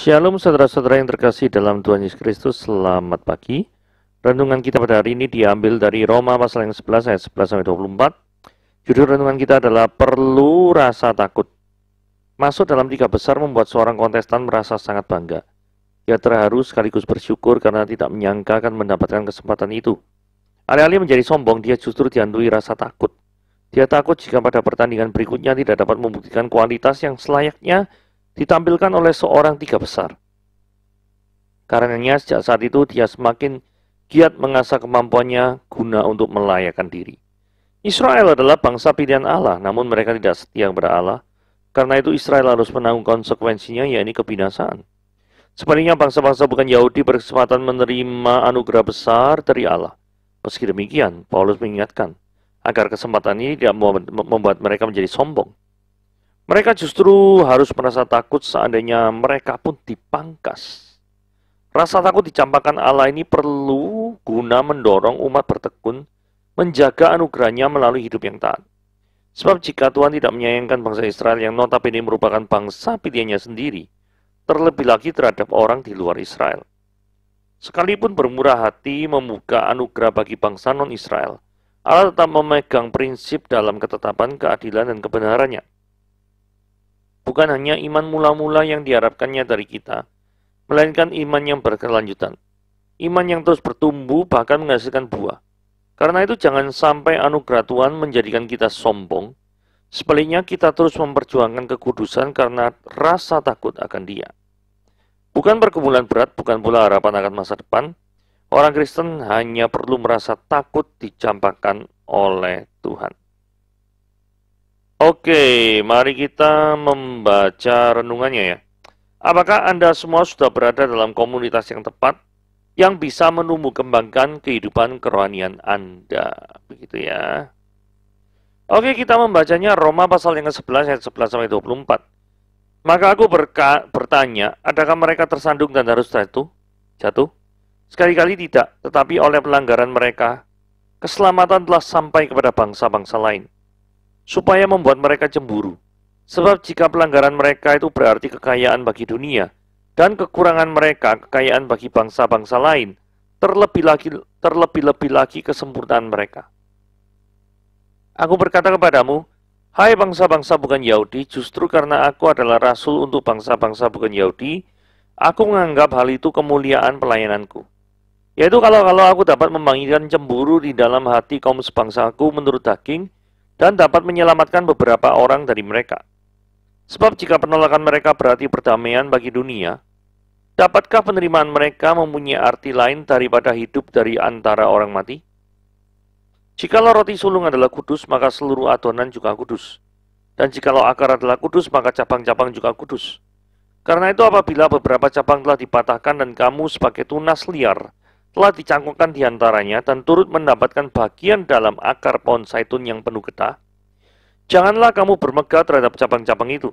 Shalom saudara-saudara yang terkasih dalam Tuhan Yesus Kristus, selamat pagi. Renungan kita pada hari ini diambil dari Roma pasal yang 11 ayat 11 sampai 24. Judul renungan kita adalah perlu rasa takut. Masuk dalam tiga besar membuat seorang kontestan merasa sangat bangga. Dia terharu sekaligus bersyukur karena tidak menyangka akan mendapatkan kesempatan itu. Alih-alih menjadi sombong, dia justru dihantui rasa takut. Dia takut jika pada pertandingan berikutnya tidak dapat membuktikan kualitas yang selayaknya ditampilkan oleh seorang tiga besar. Karenanya sejak saat itu dia semakin giat mengasah kemampuannya guna untuk melayakan diri. Israel adalah bangsa pilihan Allah, namun mereka tidak setia kepada Allah. Karena itu Israel harus menanggung konsekuensinya, yaitu kebinasaan. Sebaliknya bangsa-bangsa bukan Yahudi berkesempatan menerima anugerah besar dari Allah. Meski demikian, Paulus mengingatkan agar kesempatan ini tidak membuat mereka menjadi sombong. Mereka justru harus merasa takut seandainya mereka pun dipangkas. Rasa takut dicampakkan Allah ini perlu guna mendorong umat bertekun, menjaga anugerahnya melalui hidup yang taat. Sebab jika Tuhan tidak menyayangkan bangsa Israel yang notabene merupakan bangsa pilihannya sendiri, terlebih lagi terhadap orang di luar Israel. Sekalipun bermurah hati membuka anugerah bagi bangsa non-Israel, Allah tetap memegang prinsip dalam ketetapan, keadilan, dan kebenarannya. Bukan hanya iman mula-mula yang diharapkannya dari kita, melainkan iman yang berkelanjutan. Iman yang terus bertumbuh bahkan menghasilkan buah. Karena itu jangan sampai anugerah Tuhan menjadikan kita sombong. Sebaliknya kita terus memperjuangkan kekudusan karena rasa takut akan Dia. Bukan pergumulan berat, bukan pula harapan akan masa depan. Orang Kristen hanya perlu merasa takut dicampakkan oleh Tuhan. Oke, mari kita membaca renungannya ya. Apakah Anda semua sudah berada dalam komunitas yang tepat yang bisa menumbuh kembangkan kehidupan kerohanian Anda? Begitu ya. Oke, kita membacanya Roma pasal yang ke-11 ayat 11 sampai 24. Maka aku bertanya, adakah mereka tersandung dan harus jatuh? Sekali-kali tidak, tetapi oleh pelanggaran mereka, keselamatan telah sampai kepada bangsa-bangsa lain, supaya membuat mereka cemburu. Sebab jika pelanggaran mereka itu berarti kekayaan bagi dunia, dan kekurangan mereka kekayaan bagi bangsa-bangsa lain, terlebih-lebih lagi kesempurnaan mereka. Aku berkata kepadamu, hai bangsa-bangsa bukan Yahudi, justru karena aku adalah rasul untuk bangsa-bangsa bukan Yahudi, aku menganggap hal itu kemuliaan pelayananku. Yaitu kalau aku dapat membangkitkan cemburu di dalam hati kaum sebangsaku menurut daging, dan dapat menyelamatkan beberapa orang dari mereka. Sebab jika penolakan mereka berarti perdamaian bagi dunia, dapatkah penerimaan mereka mempunyai arti lain daripada hidup dari antara orang mati? Jikalau roti sulung adalah kudus, maka seluruh adonan juga kudus. Dan jikalau akar adalah kudus, maka cabang-cabang juga kudus. Karena itu apabila beberapa cabang telah dipatahkan dan kamu sebagai tunas liar telah dicangkokkan di antaranya dan turut mendapatkan bagian dalam akar pohon zaitun yang penuh getah, janganlah kamu bermegah terhadap cabang-cabang itu.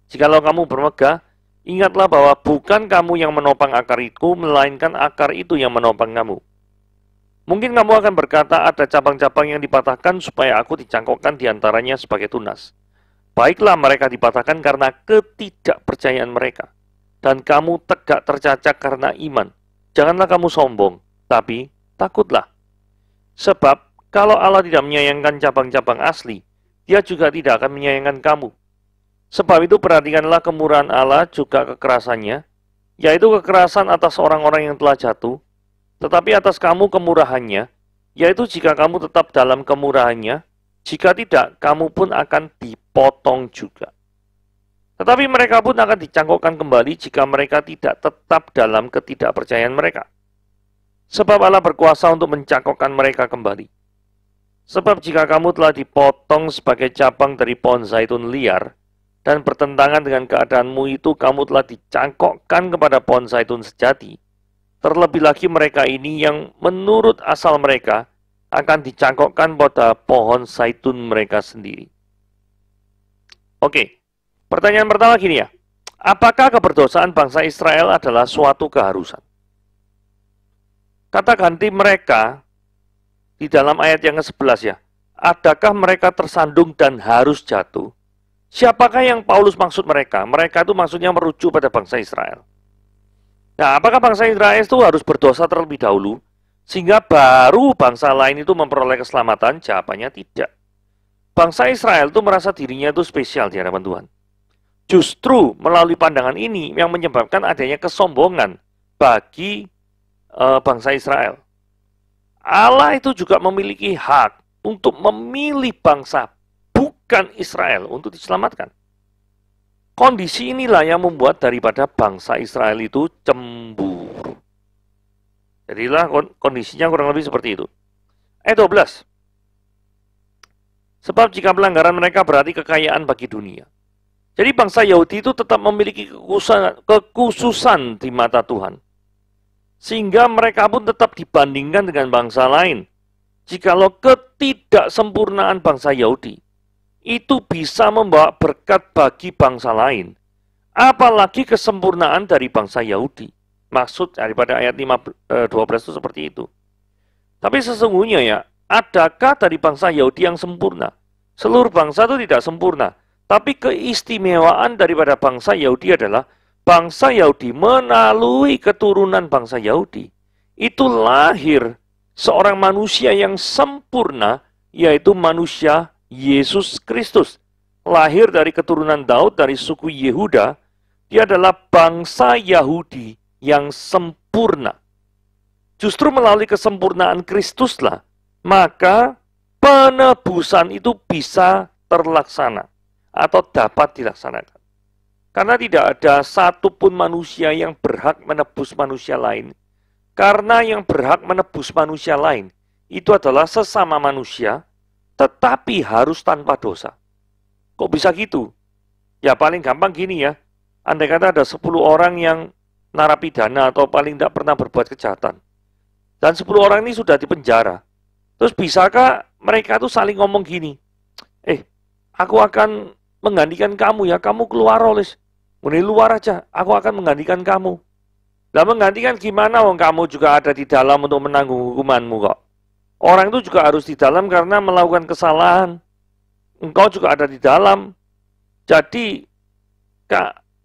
Jikalau kamu bermegah, ingatlah bahwa bukan kamu yang menopang akar itu, melainkan akar itu yang menopang kamu. Mungkin kamu akan berkata, ada cabang-cabang yang dipatahkan supaya aku dicangkokkan di antaranya sebagai tunas. Baiklah, mereka dipatahkan karena ketidakpercayaan mereka, dan kamu tegak tercacak karena iman. Janganlah kamu sombong, tapi takutlah. Sebab kalau Allah tidak menyayangkan cabang-cabang asli, Dia juga tidak akan menyayangkan kamu. Sebab itu perhatikanlah kemurahan Allah juga kekerasannya, yaitu kekerasan atas orang-orang yang telah jatuh, tetapi atas kamu kemurahannya, yaitu jika kamu tetap dalam kemurahannya, jika tidak, kamu pun akan dipotong juga. Tetapi mereka pun akan dicangkokkan kembali jika mereka tidak tetap dalam ketidakpercayaan mereka. Sebab Allah berkuasa untuk mencangkokkan mereka kembali. Sebab jika kamu telah dipotong sebagai cabang dari pohon zaitun liar, dan bertentangan dengan keadaanmu itu kamu telah dicangkokkan kepada pohon zaitun sejati, terlebih lagi mereka ini yang menurut asal mereka akan dicangkokkan pada pohon zaitun mereka sendiri. Oke. Pertanyaan pertama gini ya, apakah keberdosaan bangsa Israel adalah suatu keharusan? Kata ganti mereka di dalam ayat yang ke-11 ya, adakah mereka tersandung dan harus jatuh? Siapakah yang Paulus maksud mereka? Mereka itu maksudnya merujuk pada bangsa Israel. Nah, apakah bangsa Israel itu harus berdosa terlebih dahulu, sehingga baru bangsa lain itu memperoleh keselamatan? Jawabannya tidak. Bangsa Israel itu merasa dirinya itu spesial di hadapan Tuhan. Justru melalui pandangan ini yang menyebabkan adanya kesombongan bagi bangsa Israel. Allah itu juga memiliki hak untuk memilih bangsa bukan Israel untuk diselamatkan. Kondisi inilah yang membuat daripada bangsa Israel itu cemburu. Jadilah kondisinya kurang lebih seperti itu. Ayat 12. Sebab jika pelanggaran mereka berarti kekayaan bagi dunia. Jadi bangsa Yahudi itu tetap memiliki kekhususan di mata Tuhan. Sehingga mereka pun tetap dibandingkan dengan bangsa lain. Jikalau ketidaksempurnaan bangsa Yahudi itu bisa membawa berkat bagi bangsa lain, apalagi kesempurnaan dari bangsa Yahudi. Maksud daripada ayat 12 itu seperti itu. Tapi sesungguhnya ya, adakah dari bangsa Yahudi yang sempurna? Seluruh bangsa itu tidak sempurna. Tapi keistimewaan daripada bangsa Yahudi adalah bangsa Yahudi melalui keturunan bangsa Yahudi itu lahir seorang manusia yang sempurna, yaitu manusia Yesus Kristus. Lahir dari keturunan Daud dari suku Yehuda, dia adalah bangsa Yahudi yang sempurna. Justru melalui kesempurnaan Kristuslah, maka penebusan itu bisa terlaksana atau dapat dilaksanakan. Karena tidak ada satupun manusia yang berhak menebus manusia lain. Karena yang berhak menebus manusia lain itu adalah sesama manusia, tetapi harus tanpa dosa. Kok bisa gitu? Ya paling gampang gini ya. Andai kata ada 10 orang yang narapidana atau paling tidak pernah berbuat kejahatan. Dan 10 orang ini sudah dipenjara. Terus bisakah mereka tuh saling ngomong gini? Aku akan menggantikan kamu ya, kamu keluar Rolis. Muni luar aja, aku akan menggantikan kamu. Lah menggantikan gimana? Wong kamu juga ada di dalam untuk menanggung hukumanmu kok. Orang itu juga harus di dalam karena melakukan kesalahan. Engkau juga ada di dalam. Jadi,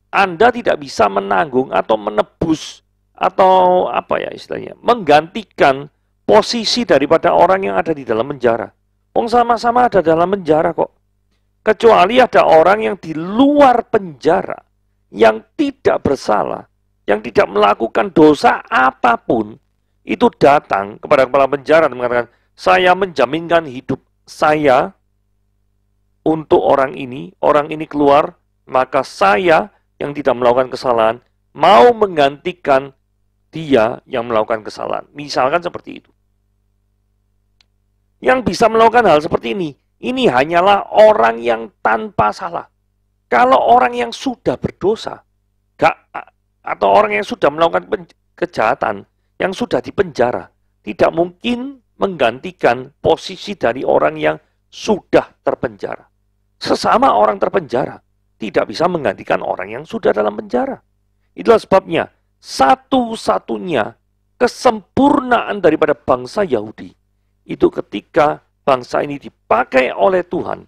Anda tidak bisa menanggung atau menebus atau apa ya istilahnya, menggantikan posisi daripada orang yang ada di dalam penjara. Wong sama-sama ada dalam penjara kok. Kecuali ada orang yang di luar penjara, yang tidak bersalah, yang tidak melakukan dosa apapun, itu datang kepada kepala penjara dan mengatakan, saya menjaminkan hidup saya untuk orang ini keluar, maka saya yang tidak melakukan kesalahan, mau menggantikan dia yang melakukan kesalahan. Misalkan seperti itu. Yang bisa melakukan hal seperti ini hanyalah orang yang tanpa salah. Kalau orang yang sudah berdosa, atau orang yang sudah melakukan kejahatan, yang sudah dipenjara, tidak mungkin menggantikan posisi dari orang yang sudah terpenjara. Sesama orang terpenjara tidak bisa menggantikan orang yang sudah dalam penjara. Itulah sebabnya satu-satunya kesempurnaan daripada bangsa Yahudi itu ketika bangsa ini dipakai oleh Tuhan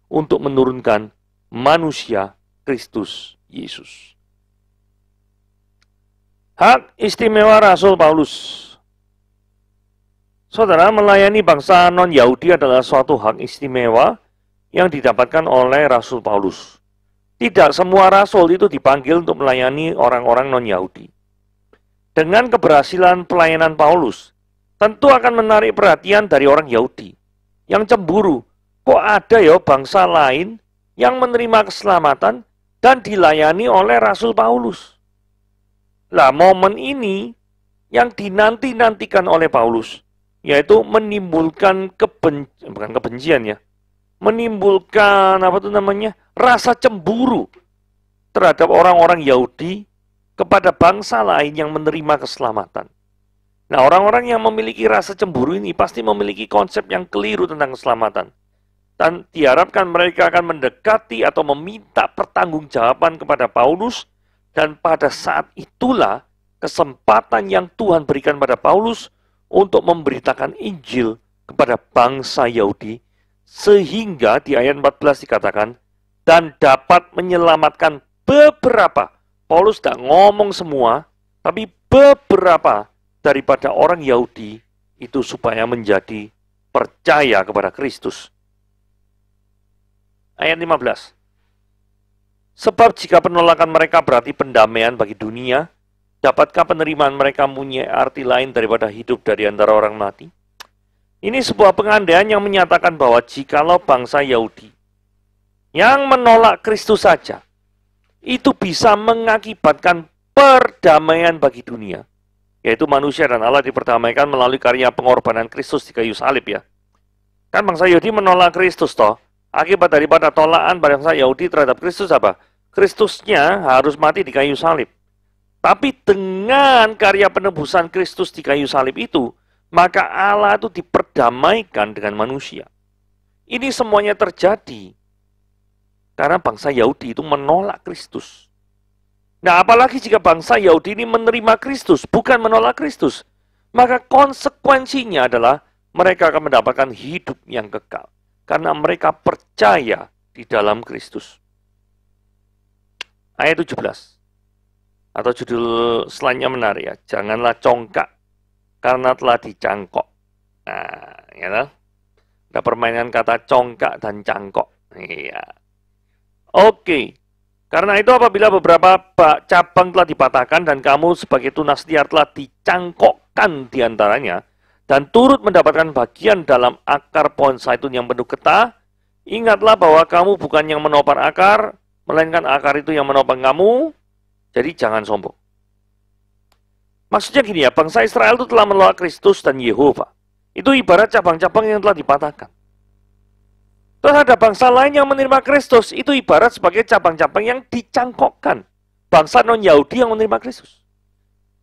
untuk menurunkan manusia Kristus Yesus. Hak istimewa Rasul Paulus. Saudara, melayani bangsa non-Yahudi adalah suatu hak istimewa yang didapatkan oleh Rasul Paulus. Tidak semua rasul itu dipanggil untuk melayani orang-orang non-Yahudi. Dengan keberhasilan pelayanan Paulus, tentu akan menarik perhatian dari orang Yahudi yang cemburu. Kok ada ya bangsa lain yang menerima keselamatan dan dilayani oleh Rasul Paulus? Lah, momen ini yang dinanti-nantikan oleh Paulus, yaitu menimbulkan bukan kebencian ya, menimbulkan rasa cemburu terhadap orang-orang Yahudi kepada bangsa lain yang menerima keselamatan. Nah, orang-orang yang memiliki rasa cemburu ini pasti memiliki konsep yang keliru tentang keselamatan. Dan diharapkan mereka akan mendekati atau meminta pertanggungjawaban kepada Paulus. Dan pada saat itulah kesempatan yang Tuhan berikan pada Paulus untuk memberitakan Injil kepada bangsa Yahudi. Sehingga di ayat 14 dikatakan, dan dapat menyelamatkan beberapa. Paulus tidak ngomong semua, tapi beberapa daripada orang Yahudi itu supaya menjadi percaya kepada Kristus. Ayat 15. Sebab jika penolakan mereka berarti pendamaian bagi dunia, dapatkah penerimaan mereka mempunyai arti lain daripada hidup dari antara orang mati? Ini sebuah pengandaian yang menyatakan bahwa jikalau bangsa Yahudi yang menolak Kristus saja, itu bisa mengakibatkan perdamaian bagi dunia. Yaitu manusia dan Allah diperdamaikan melalui karya pengorbanan Kristus di kayu salib ya. Kan bangsa Yahudi menolak Kristus toh. Akibat daripada tolaan bangsa Yahudi terhadap Kristus apa? Kristusnya harus mati di kayu salib. Tapi dengan karya penebusan Kristus di kayu salib itu, maka Allah itu diperdamaikan dengan manusia. Ini semuanya terjadi karena bangsa Yahudi itu menolak Kristus. Nah, apalagi jika bangsa Yahudi ini menerima Kristus, bukan menolak Kristus, maka konsekuensinya adalah mereka akan mendapatkan hidup yang kekal. Karena mereka percaya di dalam Kristus. Ayat 17. Atau judul selanjutnya menarik ya. Janganlah congkak karena telah dicangkok. Nah, ya kan? Ada permainan kata congkak dan cangkok. Iya. Oke. Karena itu apabila beberapa cabang telah dipatahkan dan kamu sebagai tunas liar telah dicangkokkan di antaranya dan turut mendapatkan bagian dalam akar pohon zaitun yang penuh getah, ingatlah bahwa kamu bukan yang menopang akar, melainkan akar itu yang menopang kamu. Jadi jangan sombong. Maksudnya gini ya, bangsa Israel itu telah menolak Kristus dan Yehova. Itu ibarat cabang-cabang yang telah dipatahkan. Terus ada bangsa lain yang menerima Kristus, itu ibarat sebagai cabang-cabang yang dicangkokkan. Bangsa non-Yahudi yang menerima Kristus.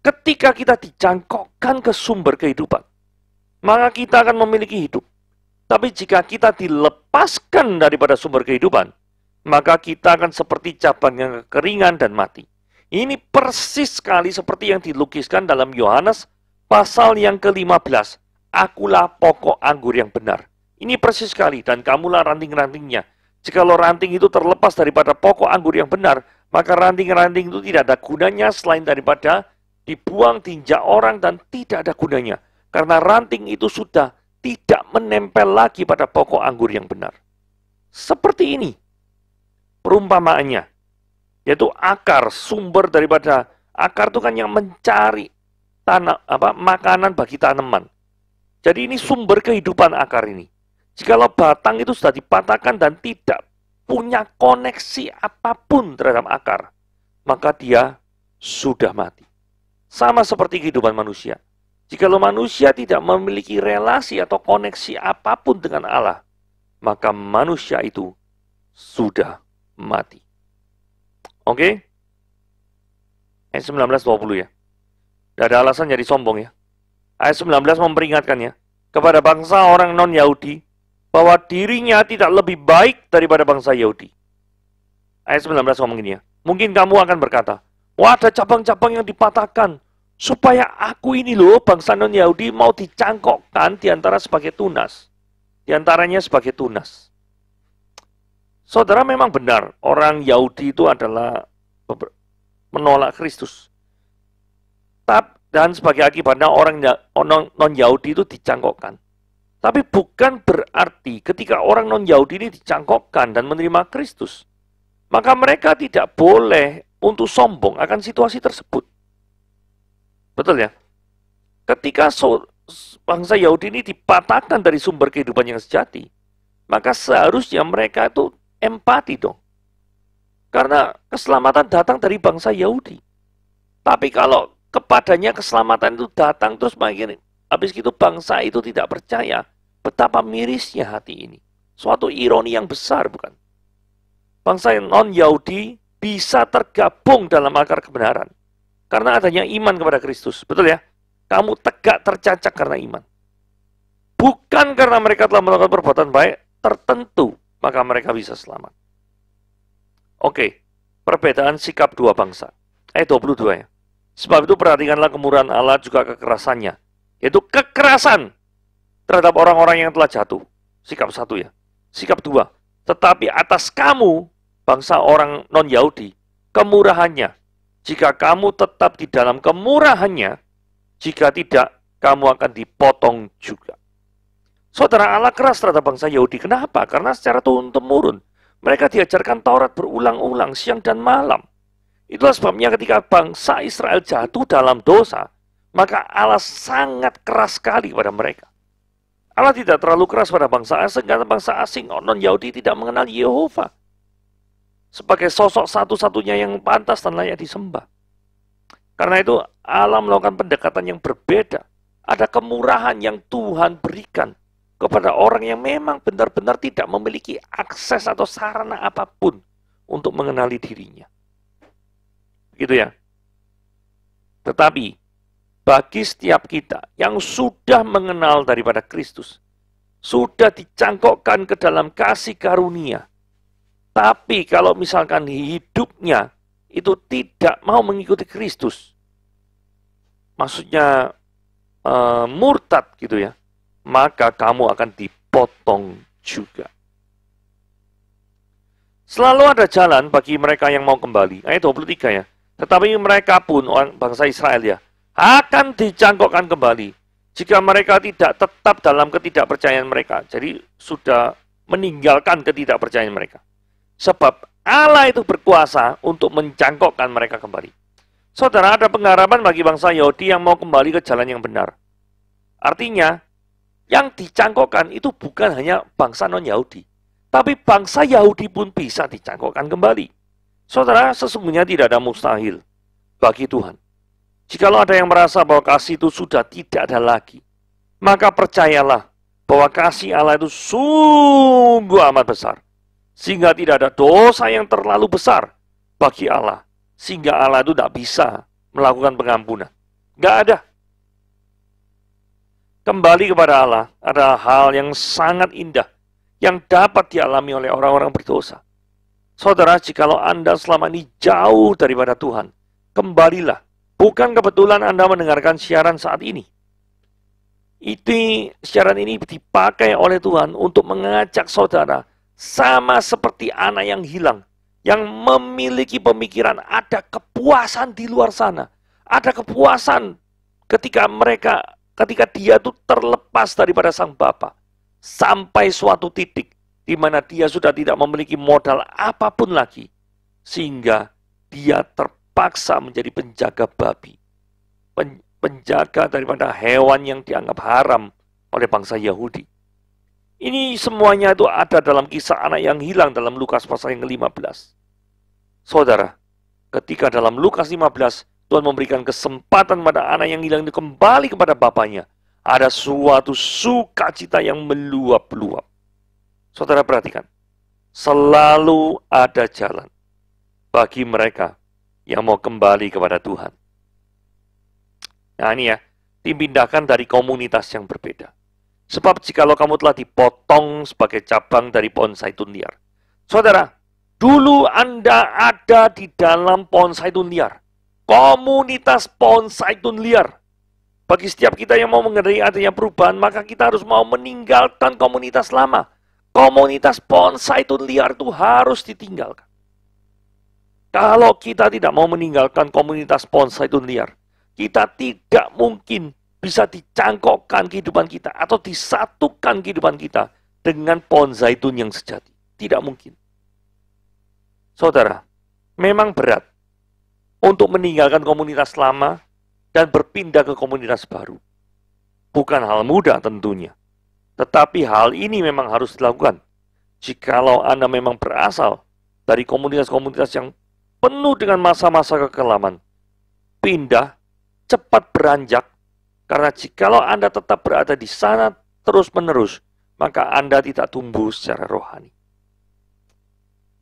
Ketika kita dicangkokkan ke sumber kehidupan, maka kita akan memiliki hidup. Tapi jika kita dilepaskan daripada sumber kehidupan, maka kita akan seperti cabang yang kekeringan dan mati. Ini persis sekali seperti yang dilukiskan dalam Yohanes pasal yang ke-15. Akulah pokok anggur yang benar. Ini persis sekali, dan kamulah ranting-rantingnya. Jikalau ranting itu terlepas daripada pokok anggur yang benar, maka ranting-ranting itu tidak ada gunanya selain daripada dibuang, diinjak orang, dan tidak ada gunanya. Karena ranting itu sudah tidak menempel lagi pada pokok anggur yang benar. Seperti ini perumpamaannya, yaitu akar, sumber daripada akar itu kan yang mencari makanan bagi tanaman. Jadi ini sumber kehidupan akar ini. Jikalau batang itu sudah dipatahkan dan tidak punya koneksi apapun terhadap akar, maka dia sudah mati. Sama seperti kehidupan manusia. Jikalau manusia tidak memiliki relasi atau koneksi apapun dengan Allah, maka manusia itu sudah mati. Oke? Ayat 19-20 ya. Tidak ada alasan jadi sombong ya. Ayat 19 memperingatkannya kepada bangsa orang non-Yahudi bahwa dirinya tidak lebih baik daripada bangsa Yahudi. Ayat 19 ngomong gini ya. Mungkin kamu akan berkata, wah ada cabang-cabang yang dipatahkan, supaya aku ini loh bangsa non-Yahudi mau dicangkokkan diantara sebagai tunas. Diantaranya sebagai tunas. Saudara, memang benar, orang Yahudi itu adalah menolak Kristus. Dan sebagai akibatnya orang non-Yahudi itu dicangkokkan. Tapi bukan berarti ketika orang non-Yahudi ini dicangkokkan dan menerima Kristus, maka mereka tidak boleh untuk sombong akan situasi tersebut. Betul ya? Ketika bangsa Yahudi ini dipatahkan dari sumber kehidupan yang sejati, maka seharusnya mereka itu empati dong. Karena keselamatan datang dari bangsa Yahudi. Tapi kalau kepadanya keselamatan itu datang terus makin habis itu bangsa itu tidak percaya, betapa mirisnya hati ini. Suatu ironi yang besar, bukan? Bangsa non-Yahudi bisa tergabung dalam akar kebenaran karena adanya iman kepada Kristus. Betul ya? Kamu tegak tercacak karena iman. Bukan karena mereka telah melakukan perbuatan baik tertentu, maka mereka bisa selamat. Oke, perbedaan sikap dua bangsa. Ayat 22 ya. Sebab itu perhatikanlah kemurahan Allah juga kekerasannya. Yaitu kekerasan terhadap orang-orang yang telah jatuh. Sikap 1 ya. Sikap 2. Tetapi atas kamu bangsa orang non-Yahudi, kemurahannya. Jika kamu tetap di dalam kemurahannya, jika tidak, kamu akan dipotong juga. Saudara, Allah keras terhadap bangsa Yahudi. Kenapa? Karena secara turun-temurun mereka diajarkan Taurat berulang-ulang siang dan malam. Itulah sebabnya ketika bangsa Israel jatuh dalam dosa, maka Allah sangat keras sekali pada mereka. Allah tidak terlalu keras pada bangsa asing, karena bangsa asing non-Yahudi tidak mengenal Yehova sebagai sosok satu-satunya yang pantas dan layak disembah. Karena itu Allah melakukan pendekatan yang berbeda. Ada kemurahan yang Tuhan berikan kepada orang yang memang benar-benar tidak memiliki akses atau sarana apapun untuk mengenali dirinya. Gitu ya. Tetapi bagi setiap kita yang sudah mengenal daripada Kristus, sudah dicangkokkan ke dalam kasih karunia, tapi kalau misalkan hidupnya itu tidak mau mengikuti Kristus, maksudnya murtad gitu ya, maka kamu akan dipotong juga. Selalu ada jalan bagi mereka yang mau kembali. Ayat 23 ya. Tetapi mereka pun, orang bangsa Israel ya, akan dicangkokkan kembali jika mereka tidak tetap dalam ketidakpercayaan mereka. Jadi sudah meninggalkan ketidakpercayaan mereka. Sebab Allah itu berkuasa untuk mencangkokkan mereka kembali. Saudara, ada pengharapan bagi bangsa Yahudi yang mau kembali ke jalan yang benar. Artinya, yang dicangkokkan itu bukan hanya bangsa non-Yahudi, tapi bangsa Yahudi pun bisa dicangkokkan kembali. Saudara, sesungguhnya tidak ada mustahil bagi Tuhan. Jikalau ada yang merasa bahwa kasih itu sudah tidak ada lagi, maka percayalah bahwa kasih Allah itu sungguh amat besar, sehingga tidak ada dosa yang terlalu besar bagi Allah, sehingga Allah itu tidak bisa melakukan pengampunan. Nggak ada. Kembali kepada Allah adalah hal yang sangat indah yang dapat dialami oleh orang-orang berdosa. Saudara, jikalau Anda selama ini jauh daripada Tuhan, kembalilah. Bukan kebetulan Anda mendengarkan siaran saat ini. Siaran ini dipakai oleh Tuhan untuk mengajak saudara sama seperti anak yang hilang, yang memiliki pemikiran ada kepuasan di luar sana. Ada kepuasan ketika dia itu terlepas daripada sang bapa, sampai suatu titik di mana dia sudah tidak memiliki modal apapun lagi, sehingga dia terpaksa menjadi penjaga babi, penjaga daripada hewan yang dianggap haram oleh bangsa Yahudi. Ini semuanya itu ada dalam kisah anak yang hilang dalam Lukas pasal yang ke-15. Saudara, ketika dalam Lukas 15, Tuhan memberikan kesempatan pada anak yang hilang itu kembali kepada bapaknya. Ada suatu sukacita yang meluap-luap. Saudara perhatikan, selalu ada jalan bagi mereka yang mau kembali kepada Tuhan. Nah ini ya, dipindahkan dari komunitas yang berbeda. Sebab jikalau kamu telah dipotong sebagai cabang dari pohon zaitun liar. Saudara, dulu Anda ada di dalam pohon zaitun liar. Komunitas pohon zaitun liar. Bagi setiap kita yang mau mengenai adanya perubahan, maka kita harus mau meninggalkan komunitas lama. Komunitas pohon zaitun liar itu harus ditinggalkan. Kalau kita tidak mau meninggalkan komunitas pohon zaitun liar, kita tidak mungkin bisa dicangkokkan kehidupan kita atau disatukan kehidupan kita dengan pohon zaitun yang sejati. Tidak mungkin. Saudara, memang berat untuk meninggalkan komunitas lama dan berpindah ke komunitas baru. Bukan hal mudah tentunya. Tetapi hal ini memang harus dilakukan. Jikalau Anda memang berasal dari komunitas-komunitas yang penuh dengan masa-masa kekelaman, pindah, cepat beranjak, karena jikalau Anda tetap berada di sana terus-menerus, maka Anda tidak tumbuh secara rohani.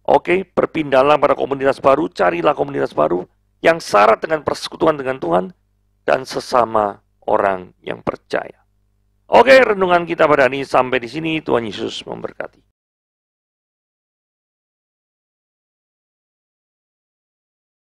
Oke, berpindahlah pada komunitas baru, carilah komunitas baru yang syarat dengan persekutuan dengan Tuhan dan sesama orang yang percaya. Oke, renungan kita pada hari ini sampai di sini. Tuhan Yesus memberkati.